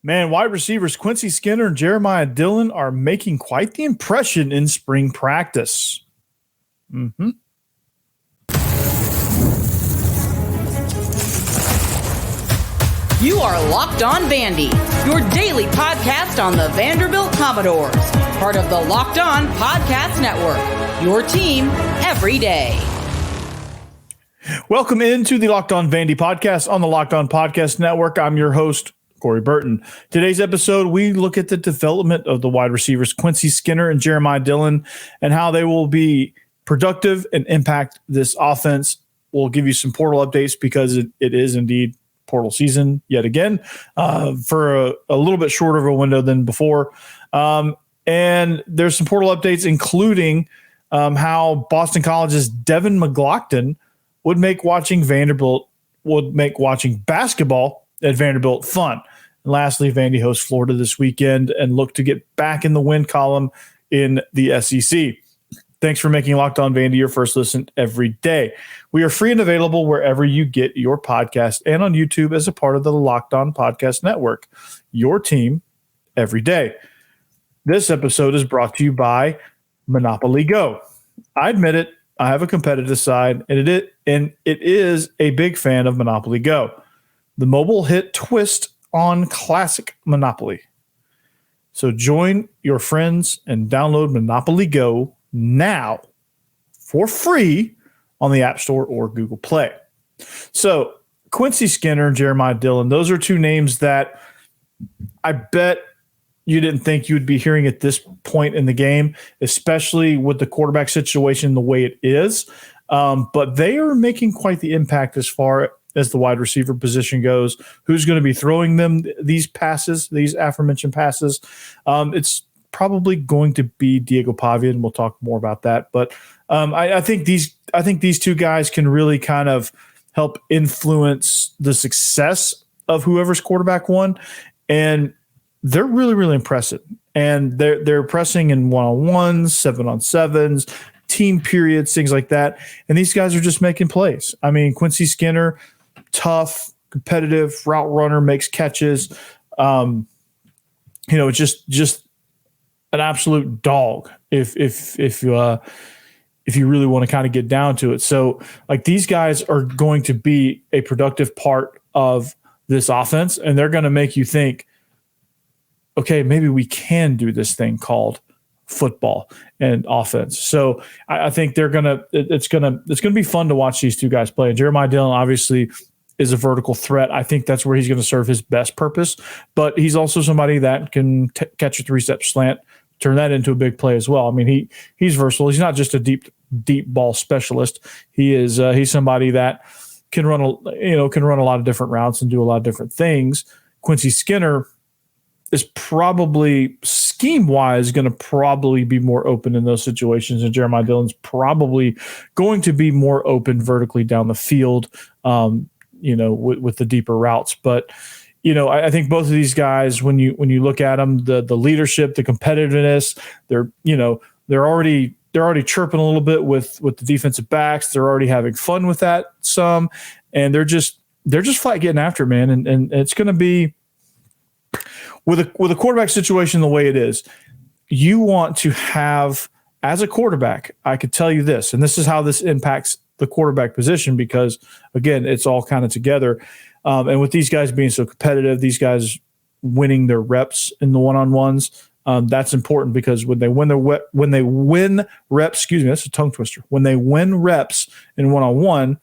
Man, wide receivers Quincy Skinner and Jeremiah Dillon are making quite the impression in spring practice. You are Locked On Vandy, your daily podcast on the Vanderbilt Commodores, part of the Locked On Podcast Network, your team every day. Welcome into the Locked On Vandy podcast on the Locked On Podcast Network. I'm your host, Corey Burton. Today's episode, we look at the development of the wide receivers Quincy Skinner and Jeremiah Dillon and how they will be productive and impact this offense. We'll give you some portal updates because it is indeed portal season yet again for a little bit shorter of a window than before. And there's some portal updates, including how Boston College's Devin McGlockton would make watching basketball at Vanderbilt fun. And lastly, Vandy hosts Florida this weekend and look to get back in the win column in the SEC. Thanks for making Locked On Vandy your first listen every day. We are free and available wherever you get your podcast and on YouTube as a part of the Locked On Podcast Network, your team every day. This episode is brought to you by Monopoly Go. I admit it, I have a competitive side, and it is a big fan of Monopoly Go, the mobile hit twist on classic Monopoly. So join your friends and download Monopoly Go now for free on the App Store or Google Play. So Quincy Skinner and Jeremiah Dillon, those are two names that I bet you didn't think you would be hearing at this point in the game, especially with the quarterback situation the way it is. But they are making quite the impact as far as the wide receiver position goes. Who's going to be throwing them these passes, these aforementioned passes? It's probably going to be Diego Pavia, and we'll talk more about that. But I think these two guys can really kind of help influence the success of whoever's quarterback one, and they're really, really impressive. And they're pressing in one-on-ones, 7-on-7s, team periods, things like that. And these guys are just making plays. I mean, Quincy Skinner, tough, competitive route runner, makes catches. Just an absolute dog if you really want to kind of get down to it. So like these guys are going to be a productive part of this offense, and they're going to make you think, okay, maybe we can do this thing called football and offense. So I think it's going to be fun to watch these two guys play. And Jeremiah Dillon obviously is a vertical threat. I think that's where he's going to serve his best purpose, but he's also somebody that can catch a 3-step slant, turn that into a big play as well. I mean, he's versatile. He's not just a deep ball specialist. He's somebody that can run a lot of different routes and do a lot of different things. Quincy Skinner is probably scheme-wise going to probably be more open in those situations, and Jeremiah Dillon's probably going to be more open vertically down the field, with the deeper routes. But I think both of these guys, when you look at them, the leadership, the competitiveness, they're already chirping a little bit with the defensive backs. They're already having fun with that some, and they're just flat getting after it, man. And it's going to be with a quarterback situation the way it is. You want to have, as a quarterback, I could tell you this, and this is how this impacts the quarterback position, because again, it's all kind of together. And with these guys being so competitive, these guys winning their reps in the one-on-ones, that's important, because when they win reps, excuse me, that's a tongue twister. When they win reps in one-on-one,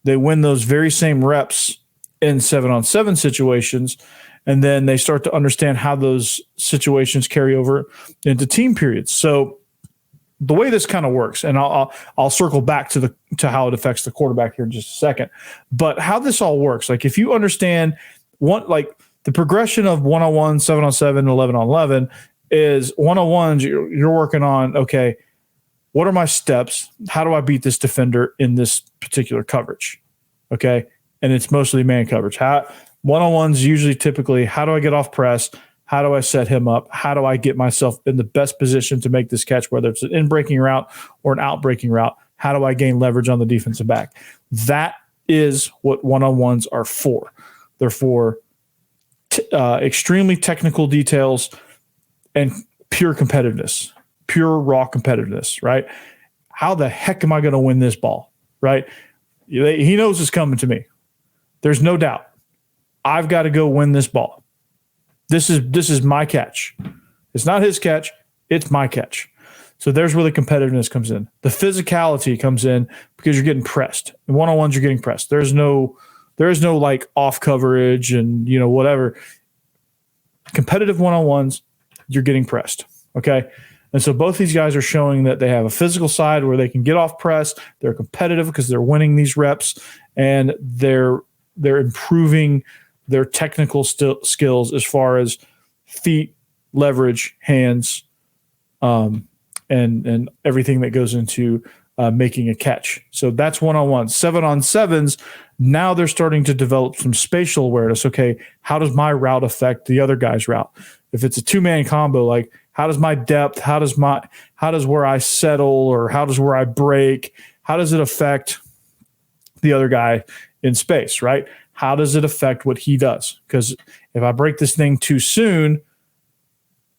they win those very same reps in 7-on-7 situations, and then they start to understand how those situations carry over into team periods. So the way this kind of works, and I'll circle back to how it affects the quarterback here in just a second, but how this all works, like if you understand the progression of 1-on-1, 7-on-7, 11-on-11 is 1-on-1s, you're working on, okay, what are my steps? How do I beat this defender in this particular coverage? Okay. And it's mostly man coverage. 1-on-1s usually typically, how do I get off press? How do I set him up? How do I get myself in the best position to make this catch, whether it's an in-breaking route or an out-breaking route? How do I gain leverage on the defensive back? That is what 1-on-1s are for. They're for extremely technical details and pure competitiveness, pure raw competitiveness, right? How the heck am I going to win this ball, right? He knows it's coming to me. There's no doubt. I've got to go win this ball. This is my catch. It's not his catch. It's my catch. So there's where the competitiveness comes in. The physicality comes in because you're getting pressed. In one-on-ones, you're getting pressed. There is no like off coverage and whatever. Competitive one-on-ones, you're getting pressed. Okay. And so both these guys are showing that they have a physical side where they can get off press. They're competitive because they're winning these reps, and they're improving their technical skills as far as feet, leverage, hands, and everything that goes into making a catch. So that's one-on-one. 7-on-7s, now they're starting to develop some spatial awareness. Okay, how does my route affect the other guy's route? If it's a two-man combo, like how does my depth, how does where I settle, or how does where I break, how does it affect the other guy in space, right? How does it affect what he does? Because if I break this thing too soon,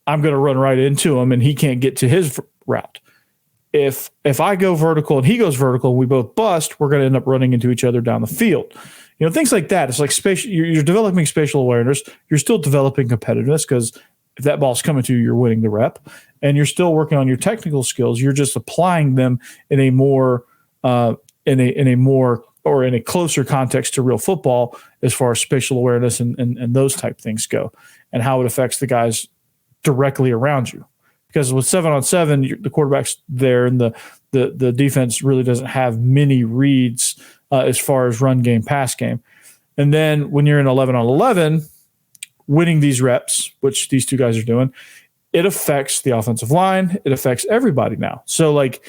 I'm going to run right into him and he can't get to his route. If I go vertical and he goes vertical and we both bust, we're going to end up running into each other down the field. Things like that. It's like you're developing spatial awareness. You're still developing competitiveness because if that ball's coming to you, you're winning the rep, and you're still working on your technical skills. You're just applying them in a more or in a closer context to real football as far as spatial awareness and those type things go, and how it affects the guys directly around you. Because with 7-on-7, the quarterback's there, and the defense really doesn't have many reads as far as run game, pass game. And then when you're in 11-on-11, winning these reps, which these two guys are doing, it affects the offensive line. It affects everybody now. So like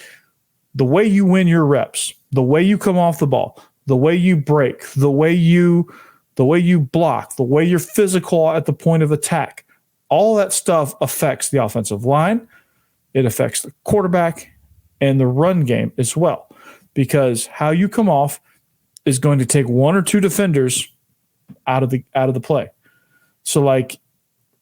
the way you win your reps, the way you come off the ball, the way you break, the way you block, the way you're physical at the point of attack, all that stuff affects the offensive line. It affects the quarterback and the run game as well, because how you come off is going to take one or two defenders out of the play. So like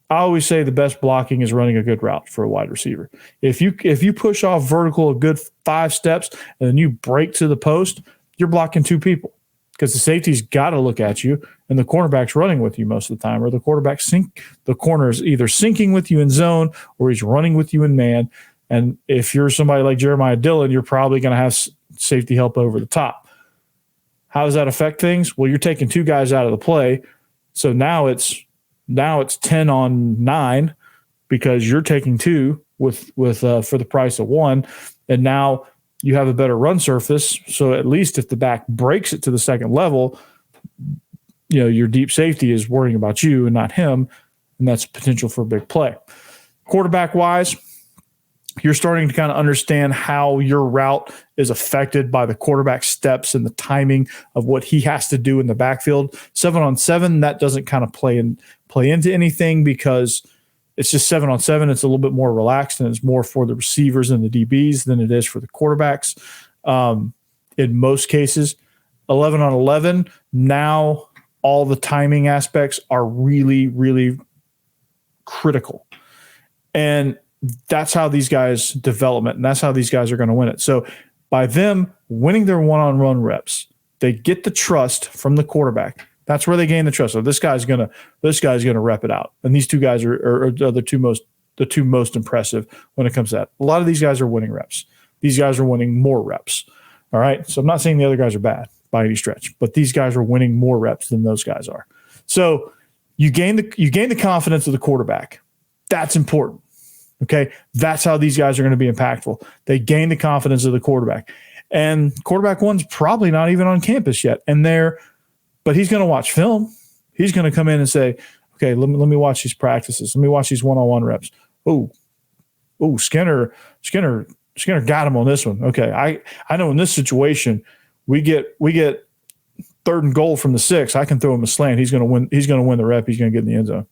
I always say, the best blocking is running a good route for a wide receiver. If you push off vertical a good 5 steps and then you break to the post, you're blocking 2 people, because the safety's got to look at you and the cornerback's running with you most of the time, or the corner is either sinking with you in zone or he's running with you in man. And if you're somebody like Jeremiah Dillon, you're probably going to have safety help over the top. How does that affect things? Well, you're taking 2 guys out of the play. So now it's 10-on-9 because you're taking 2 with for the price of 1. And now you have a better run surface. So at least if the back breaks it to the second level, your deep safety is worrying about you and not him. And that's potential for a big play. Quarterback wise, you're starting to kind of understand how your route is affected by the quarterback steps and the timing of what he has to do in the backfield. 7-on-7, that doesn't kind of play into anything because it's just 7-on-7. It's a little bit more relaxed, and it's more for the receivers and the DBs than it is for the quarterbacks. In most cases, 11-on-11, now all the timing aspects are really, really critical. And that's how these guys develop it, and that's how these guys are going to win it. So by them winning their one-on-one reps, they get the trust from the quarterback. That's where they gain the trust. So this guy's gonna rep it out, and these 2 guys are the two most impressive when it comes to that. A lot of these guys are winning reps. These guys are winning more reps. All right. So I'm not saying the other guys are bad by any stretch, but these guys are winning more reps than those guys are. So you gain the confidence of the quarterback. That's important. Okay. That's how these guys are going to be impactful. They gain the confidence of the quarterback, and quarterback 1's probably not even on campus yet. But he's going to watch film. He's going to come in and say, okay, let me watch these practices. Let me watch these one-on-one reps. Oh, Skinner got him on this one. Okay. I know in this situation, we get 3rd and goal from the 6. I can throw him a slant. He's going to win. He's going to win the rep. He's going to get in the end zone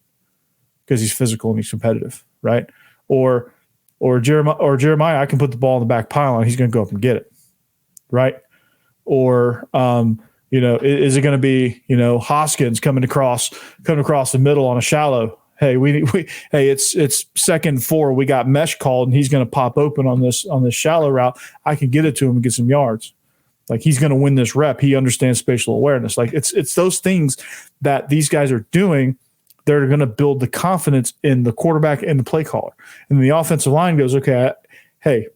because he's physical and he's competitive. Right. Or Jeremiah, I can put the ball in the back pylon. He's going to go up and get it. Right. Or Is it going to be, Hoskins coming across the middle on a shallow? Hey, it's second 4. We got mesh called, and he's going to pop open on this shallow route. I can get it to him and get some yards. Like, he's going to win this rep. He understands spatial awareness. Like, it's those things that these guys are doing. They're going to build the confidence in the quarterback and the play caller. And the offensive line goes, okay, hey,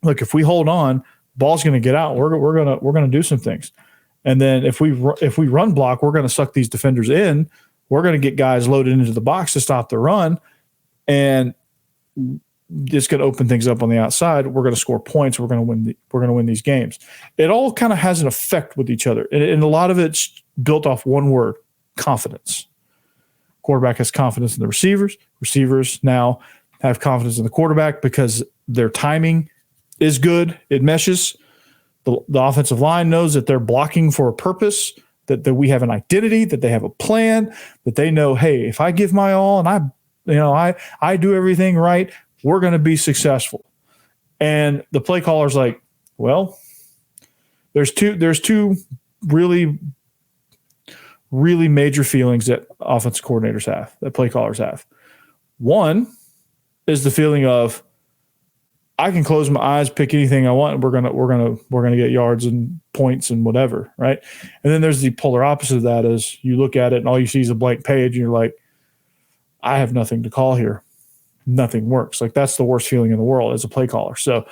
look, if we hold on, ball's going to get out. We're going to do some things. And then if we run block, we're going to suck these defenders in. We're going to get guys loaded into the box to stop the run, and it's going to open things up on the outside. We're going to score points. We're going to win these games. It all kind of has an effect with each other, and a lot of it's built off one word: confidence. Quarterback has confidence in the receivers. Receivers now have confidence in the quarterback because their timing is good. It meshes. The offensive line knows that they're blocking for a purpose, that we have an identity, that they have a plan, that they know, hey, if I give my all and I do everything right, we're going to be successful. And the play caller's like, well, there's two really, really major feelings that offensive coordinators have, that play callers have. One is the feeling of, I can close my eyes, pick anything I want, and we're gonna get yards and points and whatever, right? And then there's the polar opposite of that, is you look at it and all you see is a blank page, and you're like, I have nothing to call here. Nothing works. Like, that's the worst feeling in the world as a play caller. So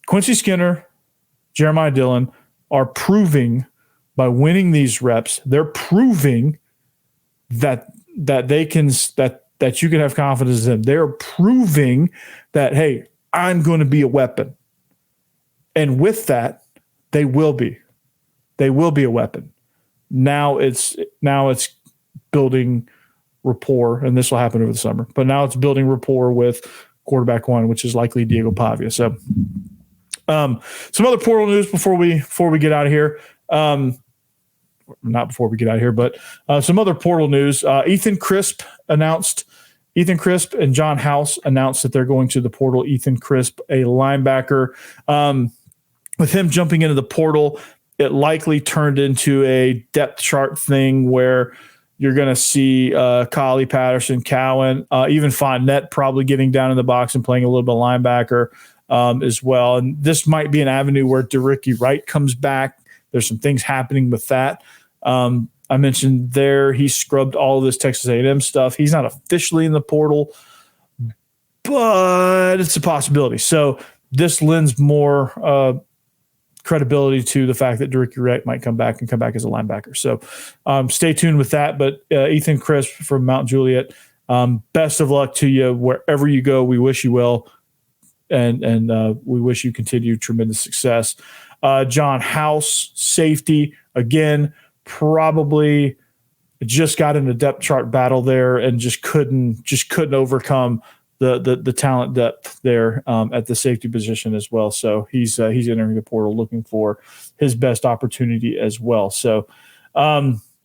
Quincy Skinner, Jeremiah Dillon are proving by winning these reps, they're proving that they can that you can have confidence in them. They're proving that, hey, I'm going to be a weapon. And with that, they will be. They will be a weapon. Now it's building rapport, and this will happen over the summer. But now it's building rapport with quarterback 1, which is likely Diego Pavia. So some other portal news before we get out of here. Not before we get out of here, but some other portal news. Ethan Crisp and John House announced that they're going to the portal. Ethan Crisp, a linebacker. With him jumping into the portal, it likely turned into a depth chart thing where you're going to see Collie, Patterson, Cowan, even Fournette probably getting down in the box and playing a little bit of linebacker as well. And this might be an avenue where DeRicky Wright comes back. There's some things happening with that. I mentioned there he scrubbed all of this Texas A&M stuff. He's not officially in the portal, but it's a possibility. So this lends more credibility to the fact that DeRicky Wright might come back as a linebacker. So stay tuned with that. But Ethan Crisp from Mount Juliet, best of luck to you wherever you go. We wish you well, and we wish you continued tremendous success. John House, safety, again, probably just got in a depth chart battle there and just couldn't overcome the talent depth there at the safety position as well. So he's entering the portal looking for his best opportunity as well. So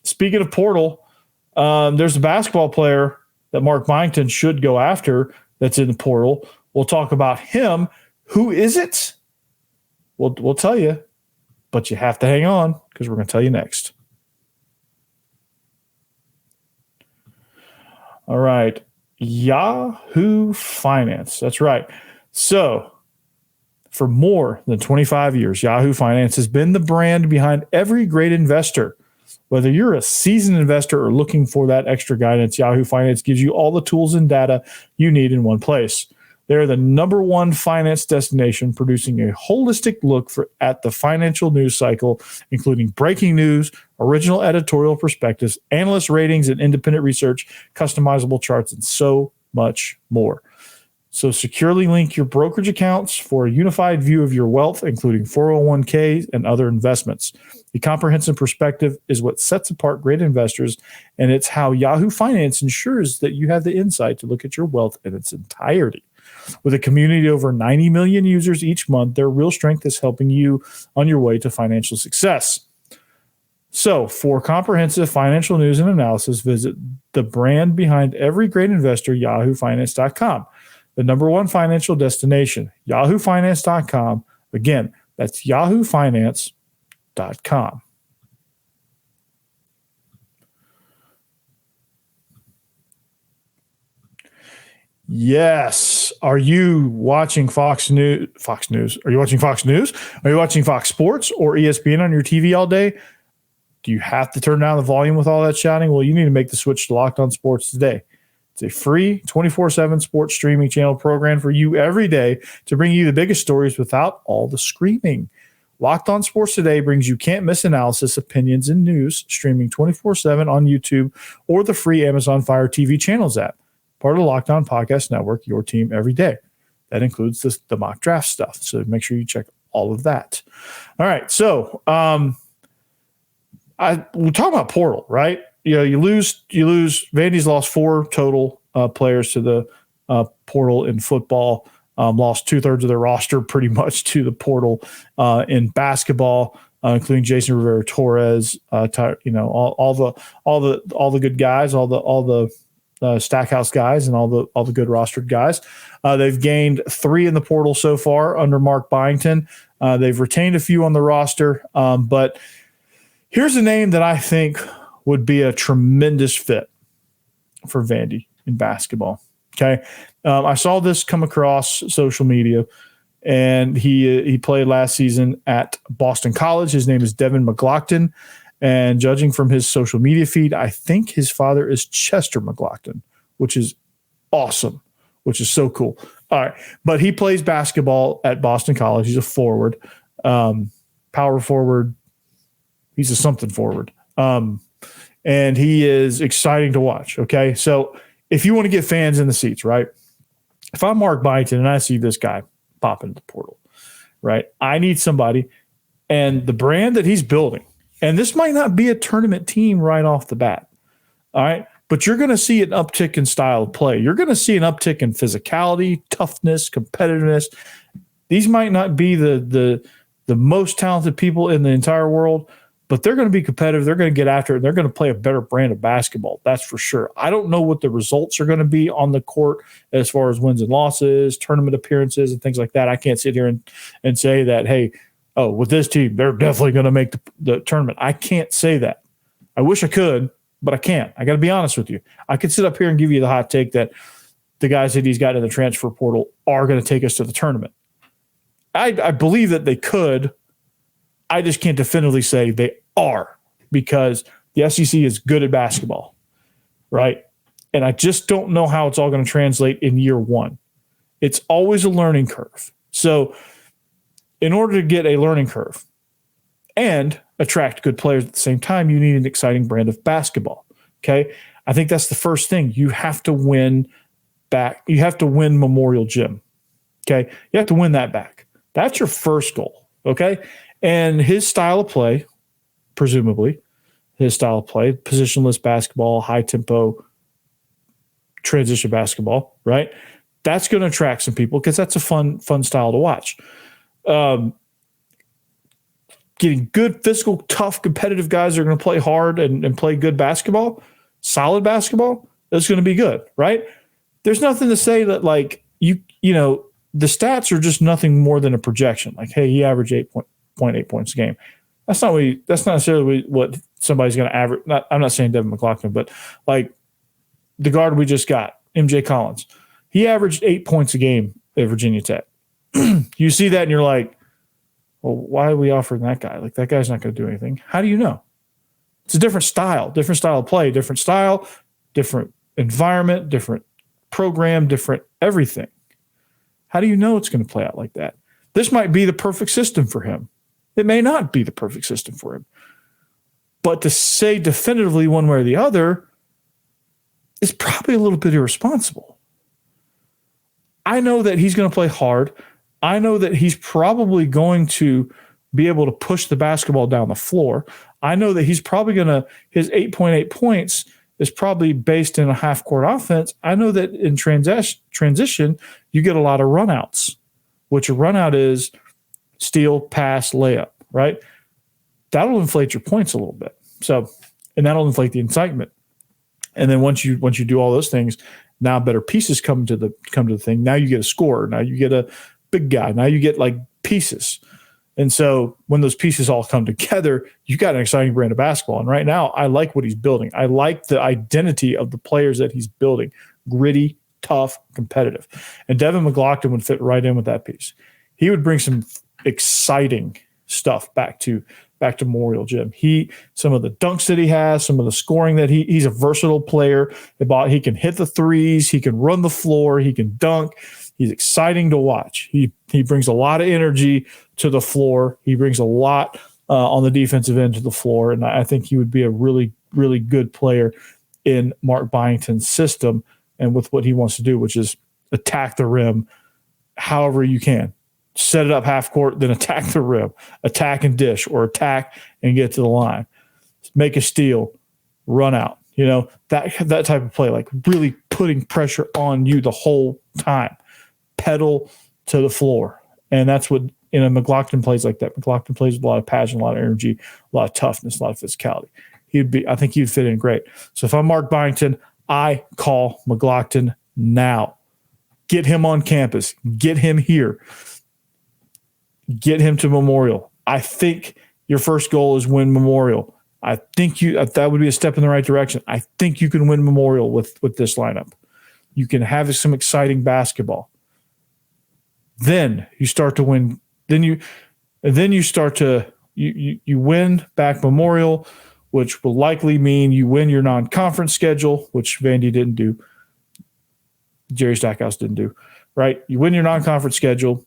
speaking of portal, there's a basketball player that Mark Byington should go after that's in the portal. We'll talk about him. Who is it? We'll tell you, but you have to hang on because we're going to tell you next. All right. Yahoo Finance. That's right. So for more than 25 years, Yahoo Finance has been the brand behind every great investor. Whether you're a seasoned investor or looking for that extra guidance, Yahoo Finance gives you all the tools and data you need in one place. They're the number one finance destination, producing a holistic look at the financial news cycle, including breaking news, original editorial perspectives, analyst ratings and independent research, customizable charts, and so much more. So securely link your brokerage accounts for a unified view of your wealth, including 401ks and other investments. The comprehensive perspective is what sets apart great investors, and it's how Yahoo Finance ensures that you have the insight to look at your wealth in its entirety. With a community of over 90 million users each month, their real strength is helping you on your way to financial success. So for comprehensive financial news and analysis, visit the brand behind every great investor, yahoofinance.com, the number one financial destination, yahoofinance.com. Again, that's yahoofinance.com. Yes. Are you watching Fox News? Are you watching Fox News? Are you watching Fox Sports or ESPN on your TV all day? Do you have to turn down the volume with all that shouting? Well, you need to make the switch to Locked On Sports today. It's a free 24/7 sports streaming channel program for you every day to bring you the biggest stories without all the screaming. Locked On Sports Today brings you can't-miss analysis, opinions, and news streaming 24/7 on YouTube or the free Amazon Fire TV channels app. Part of the Locked On Podcast Network, your team every day. That includes the mock draft stuff. So make sure you check all of that. All right. So we're talking about portal, right? You lose. Vandy's lost 4 total players to the portal in football. Lost 2/3 of their roster pretty much to the portal in basketball, including Jason Rivera Torres. All the good guys, all the Stackhouse guys, and all the good rostered guys. They've gained 3 in the portal so far under Mark Byington. They've retained a few on the roster, but here's a name that I think would be a tremendous fit for Vandy in basketball. Okay, I saw this come across social media, and he played last season at Boston College. His name is Devin McGlockton. And judging from his social media feed, I think his father is Chester McGlockton, which is awesome, which is so cool. All right. But he plays basketball at Boston College. He's a forward, power forward. He's a something forward. And he is exciting to watch. Okay. So if you want to get fans in the seats, right? If I'm Mark Byington and I see this guy pop into the portal, right? I need somebody, and the brand that he's building, and this might not be a tournament team right off the bat, all right? But you're going to see an uptick in style of play. You're going to see an uptick in physicality, toughness, competitiveness. These might not be the most talented people in the entire world, but they're going to be competitive. They're going to get after it. They're going to play a better brand of basketball. That's for sure. I don't know what the results are going to be on the court as far as wins and losses, tournament appearances, and things like that. I can't sit here and say that, hey, with this team, they're definitely going to make the tournament. I can't say that. I wish I could, but I can't. I got to be honest with you. I could sit up here and give you the hot take that the guys that he's got in the transfer portal are going to take us to the tournament. I believe that they could. I just can't definitively say they are, because the SEC is good at basketball, right? And I just don't know how it's all going to translate in year one. It's always a learning curve. So in order to get a learning curve and attract good players at the same time, you need an exciting brand of basketball. Okay. I think that's the first thing. You have to win back. You have to win Memorial Gym. Okay. You have to win that back. That's your first goal. Okay. And his style of play, presumably his style of play, positionless basketball, high tempo, transition basketball, right? That's going to attract some people because that's a fun style to watch. Getting good, physical, tough, competitive guys that are going to play hard and play good basketball, solid basketball, that's going to be good, right? There's nothing to say that, like, you know, the stats are just nothing more than a projection. Like, hey, he averaged 8.8 points a game. That's not necessarily what somebody's going to average. I'm not saying Devin McGlockton, but like the guard we just got, MJ Collins, he averaged 8 points a game at Virginia Tech. You see that and you're like, well, why are we offering that guy? Like, that guy's not going to do anything. How do you know? It's a different style of play, different style, different environment, different program, different everything. How do you know it's going to play out like that? This might be the perfect system for him. It may not be the perfect system for him. But to say definitively one way or the other is probably a little bit irresponsible. I know that he's going to play hard. I know that he's probably going to be able to push the basketball down the floor. I know that he's probably his 8.8 points is probably based in a half-court offense. I know that in transition, you get a lot of runouts, which a runout is steal, pass, layup, right? That'll inflate your points a little bit. So, and that'll inflate the excitement. And then once you do all those things, now better pieces come to the thing. Now you get a scorer. Now you get a big guy. Now you get like pieces. And so when those pieces all come together, you got an exciting brand of basketball. And right now, I like what he's building. I like the identity of the players that he's building. Gritty, tough, competitive. And Devin McGlockton would fit right in with that piece. He would bring some exciting stuff back to Memorial Gym. Some of the dunks that he has, some of the scoring that he's a versatile player. He can hit the threes, he can run the floor, he can dunk. He's exciting to watch. He brings a lot of energy to the floor. He brings a lot on the defensive end to the floor, and I think he would be a really, really good player in Mark Byington's system and with what he wants to do, which is attack the rim however you can. Set it up half court, then attack the rim, attack and dish, or attack and get to the line. Make a steal, run out. That type of play, like really putting pressure on you the whole time. Pedal to the floor. And that's what McGlockton plays like that. McGlockton plays with a lot of passion, a lot of energy, a lot of toughness, a lot of physicality. I think he'd fit in great. So if I'm Mark Byington, I call McGlockton now. Get him on campus. Get him here. Get him to Memorial. I think your first goal is win Memorial. I think that would be a step in the right direction. I think you can win Memorial with this lineup. You can have some exciting basketball. Then you start to win. Then you start to you win back Memorial, which will likely mean you win your non-conference schedule, which Vandy didn't do. Jerry Stackhouse didn't do. Right? You win your non-conference schedule.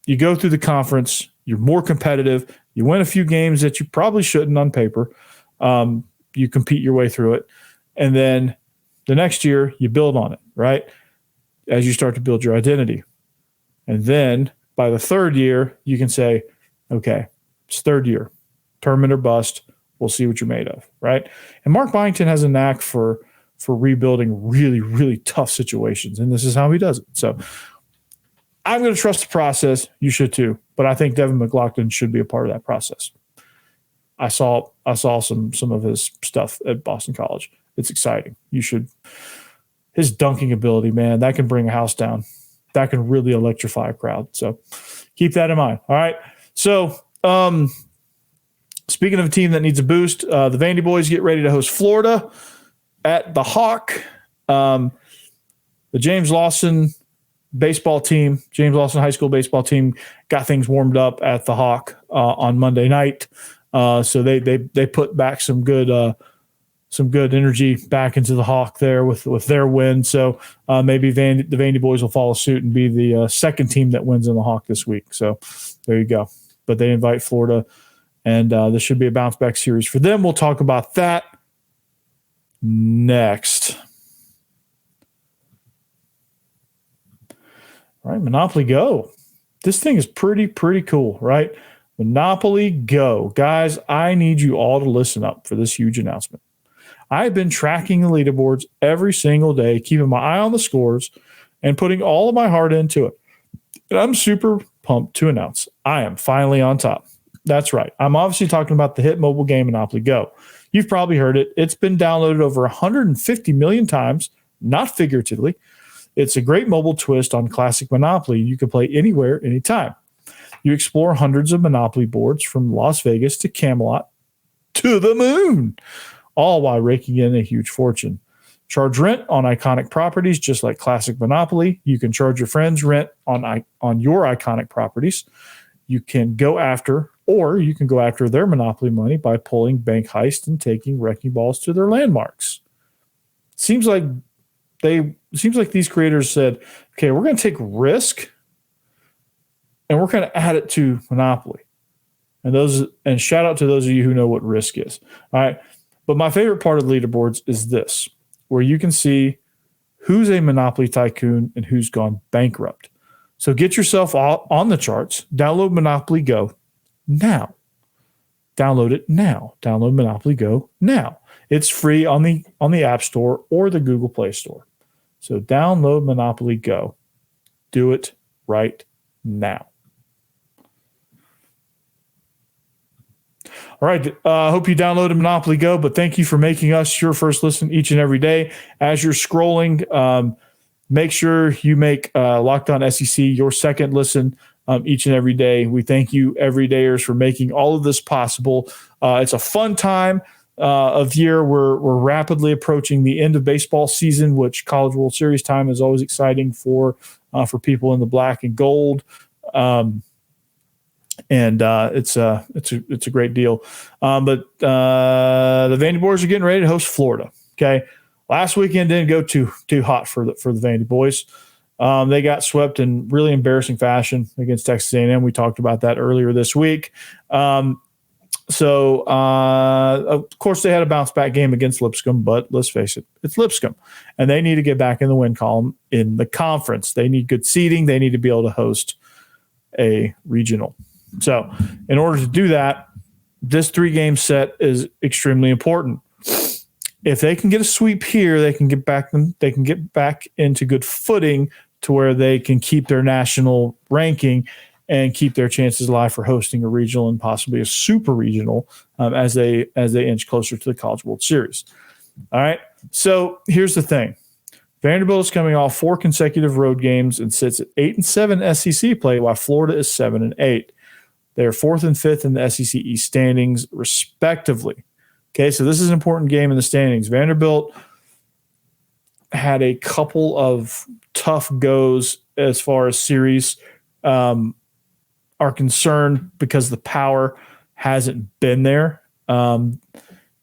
You go through the conference. You're more competitive. You win a few games that you probably shouldn't on paper. You compete your way through it, and then the next year you build on it. Right? As you start to build your identity. And then by the third year, you can say, okay, it's third year, tournament or bust. We'll see what you're made of, right? And Mark Byington has a knack for rebuilding really, really tough situations, and this is how he does it. So I'm going to trust the process. You should too, but I think Devin McGlockton should be a part of that process. I saw some of his stuff at Boston College. It's exciting. You should. His dunking ability, man, that can bring a house down. That can really electrify a crowd. So keep that in mind. All right. So speaking of a team that needs a boost, the Vandyboys get ready to host Florida at the Hawk. The James Lawson baseball team, James Lawson High School baseball team, got things warmed up at the Hawk on Monday night. So they put back some good energy back into the Hawk there with their win. So maybe the Vandyboys will follow suit and be the second team that wins in the Hawk this week. So there you go. But they invite Florida, and this should be a bounce-back series for them. We'll talk about that next. All right, Monopoly Go. This thing is pretty cool, right? Monopoly Go. Guys, I need you all to listen up for this huge announcement. I've been tracking the leaderboards every single day, keeping my eye on the scores and putting all of my heart into it. And I'm super pumped to announce I am finally on top. That's right. I'm obviously talking about the hit mobile game Monopoly Go. You've probably heard it. It's been downloaded over 150 million times, not figuratively. It's a great mobile twist on classic Monopoly. You can play anywhere, anytime. You explore hundreds of Monopoly boards from Las Vegas to Camelot to the moon, all while raking in a huge fortune. Charge rent on iconic properties just like classic Monopoly. You can charge your friends rent on your iconic properties. You can go after their Monopoly money by pulling bank heists and taking wrecking balls to their landmarks. Seems like these creators said, okay, we're going to take risk and we're going to add it to Monopoly. And shout out to those of you who know what risk is. All right. But my favorite part of the leaderboards is this, where you can see who's a Monopoly tycoon and who's gone bankrupt. So get yourself on the charts. Download Monopoly Go now. Download it now. Download Monopoly Go now. It's free on the App Store or the Google Play Store. So download Monopoly Go. Do it right now. All right. I hope you downloaded Monopoly Go, but thank you for making us your first listen each and every day. As you're scrolling, make sure you make Locked On SEC your second listen each and every day. We thank you, everydayers, for making all of this possible. It's a fun time. of year. We're rapidly approaching the end of baseball season, which College World Series time is always exciting for people in the black and gold. It's a great deal. But the Vandyboys are getting ready to host Florida. Okay, last weekend didn't go too hot for the Vandyboys. They got swept in really embarrassing fashion against Texas A&M. We talked about that earlier this week. So of course, they had a bounce back game against Lipscomb, but let's face it, it's Lipscomb, and they need to get back in the win column in the conference. They need good seeding. They need to be able to host a regional. So in order to do that, this 3-game set is extremely important. If they can get a sweep here, they can get back into good footing to where they can keep their national ranking and keep their chances alive for hosting a regional and possibly a super regional as they inch closer to the College World Series. All right. So here's the thing. Vanderbilt is coming off 4 consecutive road games and sits at 8-7 SEC play, while Florida is 7-8. They are 4th and 5th in the SEC East standings, respectively. Okay, so this is an important game in the standings. Vanderbilt had a couple of tough goes as far as series are concerned because the power hasn't been there. They're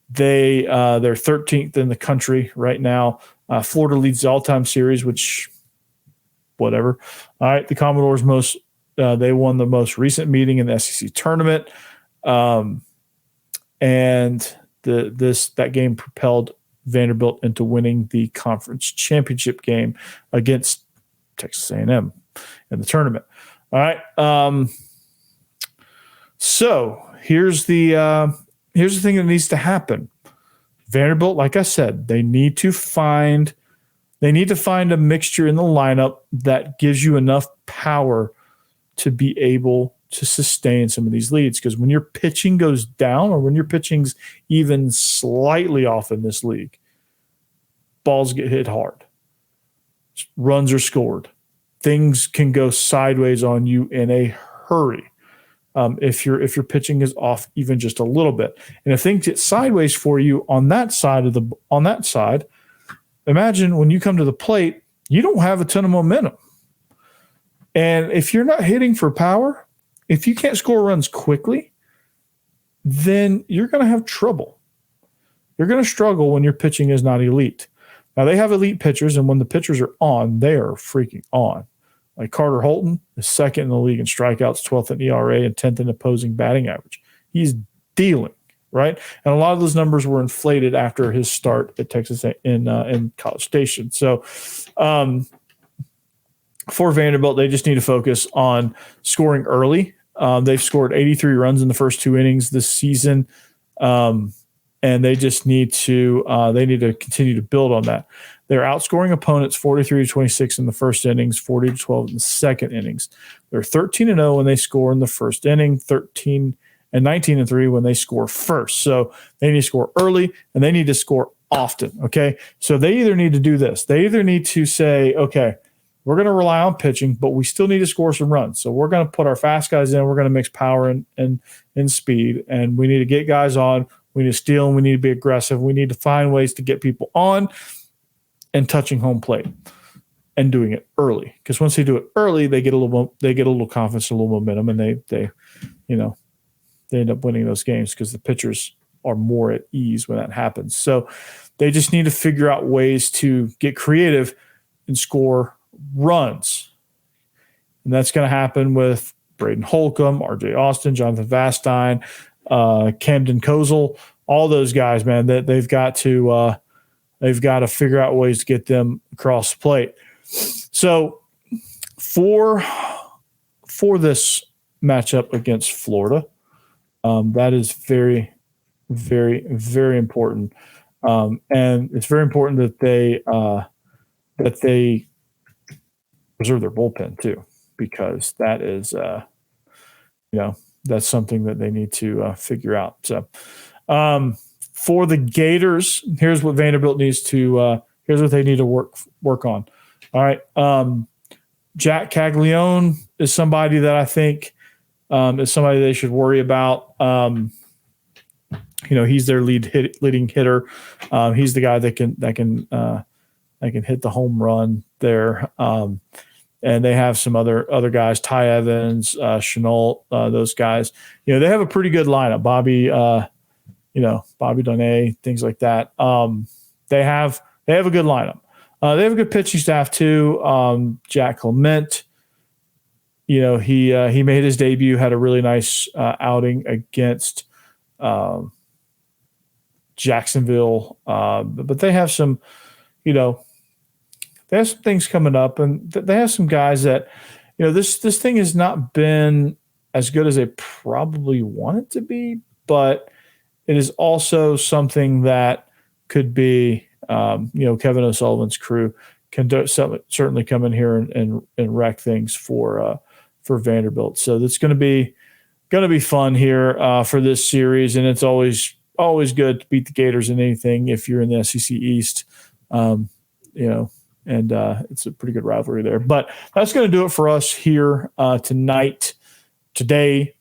13th in the country right now. Florida leads the all-time series, which whatever. All right, the Commodores they won the most recent meeting in the SEC tournament, and that game propelled Vanderbilt into winning the conference championship game against Texas A&M in the tournament. All right, so here's the thing that needs to happen. Vanderbilt, like I said, they need to find a mixture in the lineup that gives you enough power to be able to sustain some of these leads. Because when your pitching goes down or when your pitching's even slightly off in this league, balls get hit hard. Runs are scored. Things can go sideways on you in a hurry. If your pitching is off even just a little bit. And if things get sideways for you on that side, imagine when you come to the plate, you don't have a ton of momentum. And if you're not hitting for power, if you can't score runs quickly, then you're going to have trouble. You're going to struggle when your pitching is not elite. Now, they have elite pitchers, and when the pitchers are on, they are freaking on. Like Carter Holton is 2nd in the league in strikeouts, 12th in ERA, and 10th in opposing batting average. He's dealing, right? And a lot of those numbers were inflated after his start at Texas in College Station. So, for Vanderbilt, they just need to focus on scoring early. They've scored 83 runs in the first 2 innings this season, and they just need to continue to build on that. They're outscoring opponents 43-26 in the first innings, 40-12 in the second innings. They're 13-0 when they score in the first inning, 19-3 when they score first. So they need to score early and they need to score often. Okay, so they either need to do this. They either need to say, okay, we're going to rely on pitching, but we still need to score some runs. So we're going to put our fast guys in. We're going to mix power and speed, and we need to get guys on. We need to steal, and we need to be aggressive. We need to find ways to get people on and touching home plate and doing it early. Because once they do it early, they get a little confidence, a little momentum, and they end up winning those games because the pitchers are more at ease when that happens. So they just need to figure out ways to get creative and score runs. And that's going to happen with Braden Holcomb, RJ Austin, Jonathan Vastine, Camden Kozel, all those guys, man, that they've got to figure out ways to get them across the plate. So for this matchup against Florida, that is very, very, very important. And it's very important that they preserve their bullpen too, because that is, that's something that they need to figure out. So for the Gators, here's what Vanderbilt needs to, here's what they need to work on. All right. Jack Caglione is somebody that I think is somebody they should worry about. he's their leading hitter. He's the guy that can hit the home run there. And they have some other guys, Ty Evans, Chenault, those guys. They have a pretty good lineup. Bobby Donay, things like that. They have a good lineup. They have a good pitching staff too. Jack Clement, he made his debut, had a really nice outing against Jacksonville. But they have some, they have some things coming up, and they have some guys that, this thing has not been as good as they probably want it to be, but it is also something that could be, Kevin O'Sullivan's crew can certainly come in here and wreck things for Vanderbilt. So that's going to be fun here for this series, and it's always good to beat the Gators in anything if you're in the SEC East, and it's a pretty good rivalry there. But that's going to do it for us here tonight, today.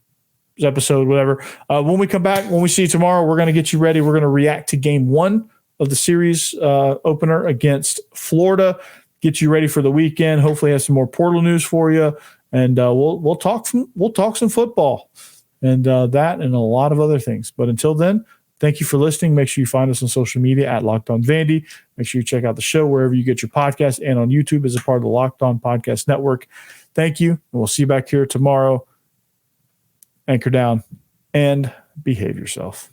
Episode, whatever. When we come back, when we see you tomorrow, we're going to get you ready. We're going to react to game 1 of the series opener against Florida. Get you ready for the weekend. Hopefully, have some more portal news for you, and we'll talk some football and that and a lot of other things. But until then, thank you for listening. Make sure you find us on social media at Locked On Vandy. Make sure you check out the show wherever you get your podcast and on YouTube as a part of the Locked On Podcast Network. Thank you, and we'll see you back here tomorrow. Anchor down and behave yourself.